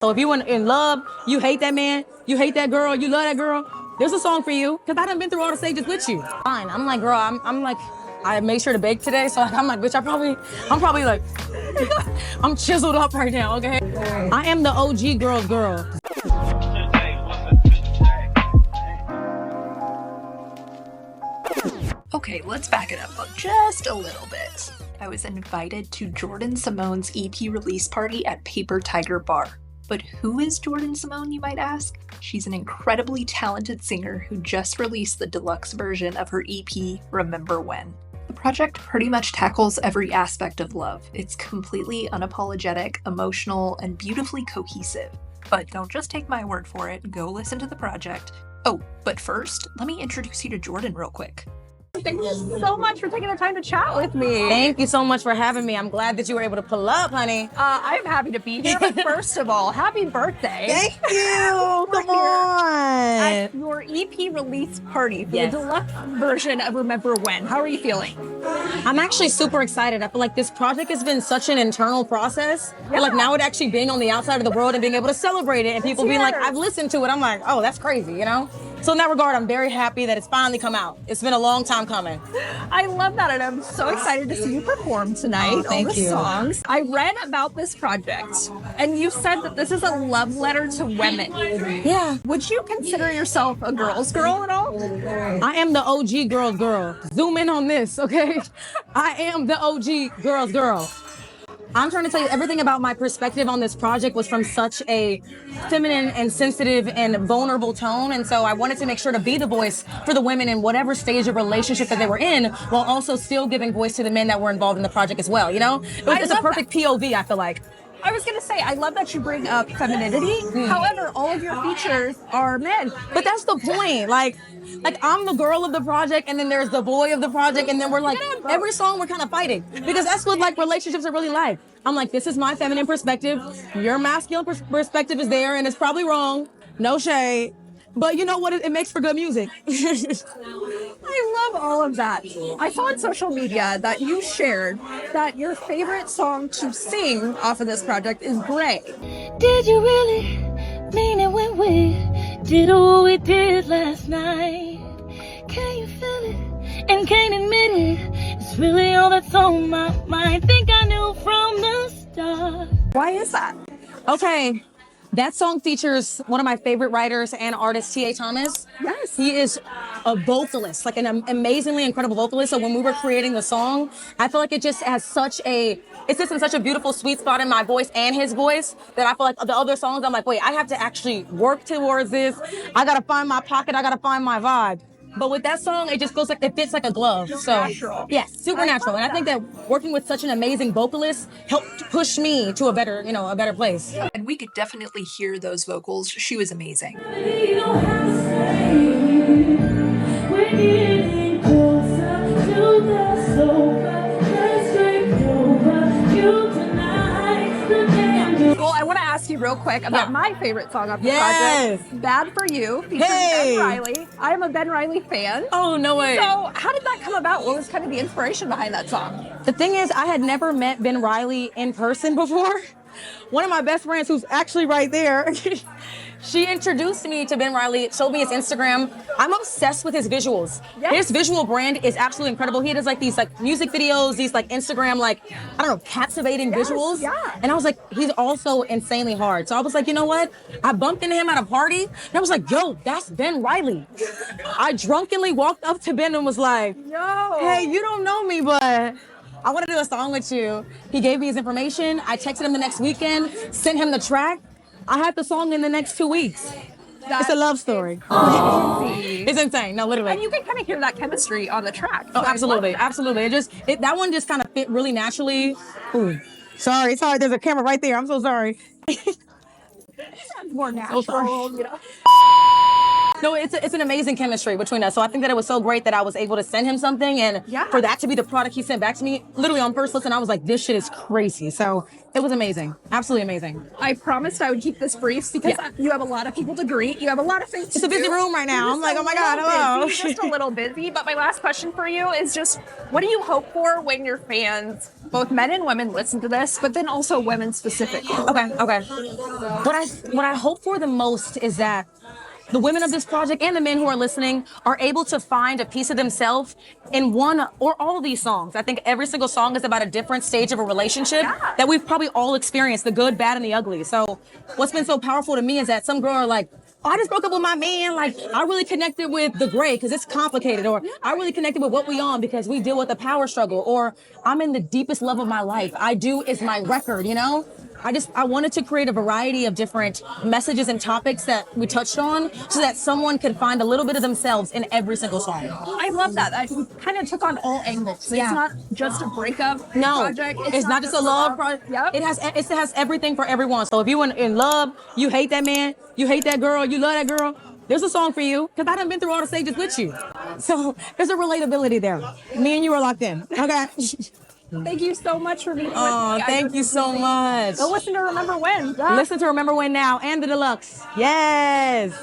So if you in love, you hate that man, you hate that girl, you love that girl, there's a song for you. Cause I done been through all the stages with you. Fine. I'm like, girl, I'm like, I made sure to bake today. So I'm like, bitch, I'm probably like, I'm chiseled up right now, okay? I am the OG girl's girl. Okay, let's back it up just a little bit. I was invited to Jordyn Simone's EP release party at Paper Tiger Bar. But who is Jordyn Simone, you might ask? She's an incredibly talented singer who just released the deluxe version of her EP, Remember When. The project pretty much tackles every aspect of love. It's completely unapologetic, emotional, and beautifully cohesive. But don't just take my word for it, go listen to the project. Oh, but first, let me introduce you to Jordyn real quick. Thank you so much for taking the time to chat with me. Thank you so much for having me. I'm glad that you were able to pull up, honey. I'm happy to be here, but first of all, happy birthday. Thank you. Come on. At your EP release party for the deluxe version of Remember When. How are you feeling? I'm actually super excited. I feel like this project has been such an internal process. I feel like now it actually being on the outside of the world and being able to celebrate it and people being like, I've listened to it. I'm like, oh, that's crazy, you know? So in that regard, I'm very happy that it's finally come out. It's been a long time coming. I love that, and I'm so excited to see you perform tonight. Oh, thank all the you. songs. I read about this project, and you said that this is a love letter to women. Yeah. Would you consider yourself a girl's girl at all? I am the OG girl's girl. Zoom in on this, okay? I am the OG girl's girl. I'm trying to tell you everything about my perspective on this project was from such a feminine and sensitive and vulnerable tone. And so I wanted to make sure to be the voice for the women in whatever stage of relationship that they were in, while also still giving voice to the men that were involved in the project as well, you know? It's a perfect POV, I feel like. I was gonna say, I love that you bring up femininity. However, all of your features are men. But that's the point. Like I'm the girl of the project, and then there's the boy of the project, and then we're like, every song we're kind of fighting. Because that's what like relationships are really like. I'm like, this is my feminine perspective. Your masculine perspective is there, and it's probably wrong. No shade. But you know what? It makes for good music. I love all of that. I saw on social media that you shared that your favorite song to sing off of this project is Gray. Did you really mean it when we did what we did last night? Can you feel it and can't admit it? It's really all that's on my mind. Think I knew from the start. Why is that? Okay. That song features one of my favorite writers and artists, T.A. Thomas. Yes. He is a vocalist, like an amazingly incredible vocalist. So when we were creating the song, I feel like it just has it's just in such a beautiful sweet spot in my voice and his voice that I feel like the other songs, I'm like, wait, I have to actually work towards this. I gotta find my pocket, I gotta find my vibe. But with that song, it just goes like, it fits like a glove. Supernatural. So, yeah, supernatural. And I think that working with such an amazing vocalist helped push me to a better place. And we could definitely hear those vocals. She was amazing. You don't have to say we're getting closer to the sofa. Let's drink over you tonight. The damn Well, I want to ask you real quick about my favorite song off the Yes. project, Bad For You, featuring Hey. Ben Riley. I am a Ben Riley fan. Oh, no way. So how did that come about? What was kind of the inspiration behind that song? The thing is, I had never met Ben Riley in person before. One of my best friends, who's actually right there, she introduced me to Ben Riley, showed me his Instagram. I'm obsessed with his visuals. Yes. His visual brand is absolutely incredible. He does like these like music videos, these like Instagram, like, I don't know, captivating visuals. Yeah. And I was like, he's also insanely hard. So I was like, you know what? I bumped into him at a party and I was like, yo, that's Ben Riley. I drunkenly walked up to Ben and was like, Yo. hey, you don't know me, but I want to do a song with you. He gave me his information. I texted him the next weekend, sent him the track. I had the song in the next 2 weeks. It's a love story. It's insane. No, literally. And you can kind of hear that chemistry on the track. Oh, absolutely, absolutely. That one just kind of fit really naturally. Ooh, sorry. There's a camera right there. I'm so sorry. More natural, sorry. you know. No, it's an amazing chemistry between us. So I think that it was so great that I was able to send him something, and Yeah. for that to be the product he sent back to me, literally on first listen, I was like, this shit is crazy. So it was amazing, absolutely amazing. I promised I would keep this brief because you have a lot of people to greet. You have a lot of things to do. It's a busy room right now. I'm like, oh my God, hello. Just a little busy. But my last question for you is just, what do you hope for when your fans, both men and women, listen to this, but then also women specifically? Okay. What I hope for the most is that the women of this project and the men who are listening are able to find a piece of themselves in one or all of these songs. I think every single song is about a different stage of a relationship that we've probably all experienced, the good, bad, and the ugly. So what's been so powerful to me is that some girls are like, oh, I just broke up with my man. Like, I really connected with the gray because it's complicated. Or I really connected with what we on because we deal with a power struggle. Or I'm in the deepest love of my life. I Do is my record, you know? I wanted to create a variety of different messages and topics that we touched on so that someone could find a little bit of themselves in every single song. I love that. I kind of took on all angles. Yeah. It's not just a breakup project. It's not just a love project. Yep. It has everything for everyone. So if you in love, you hate that man, you hate that girl, you love that girl, there's a song for you because I done been through all the stages with you. So there's a relatability there. Me and you are locked in. Okay. Thank you so much for being with me. Oh, thank you so much. Go listen to Remember When. Listen to Remember When now and the deluxe. Yes.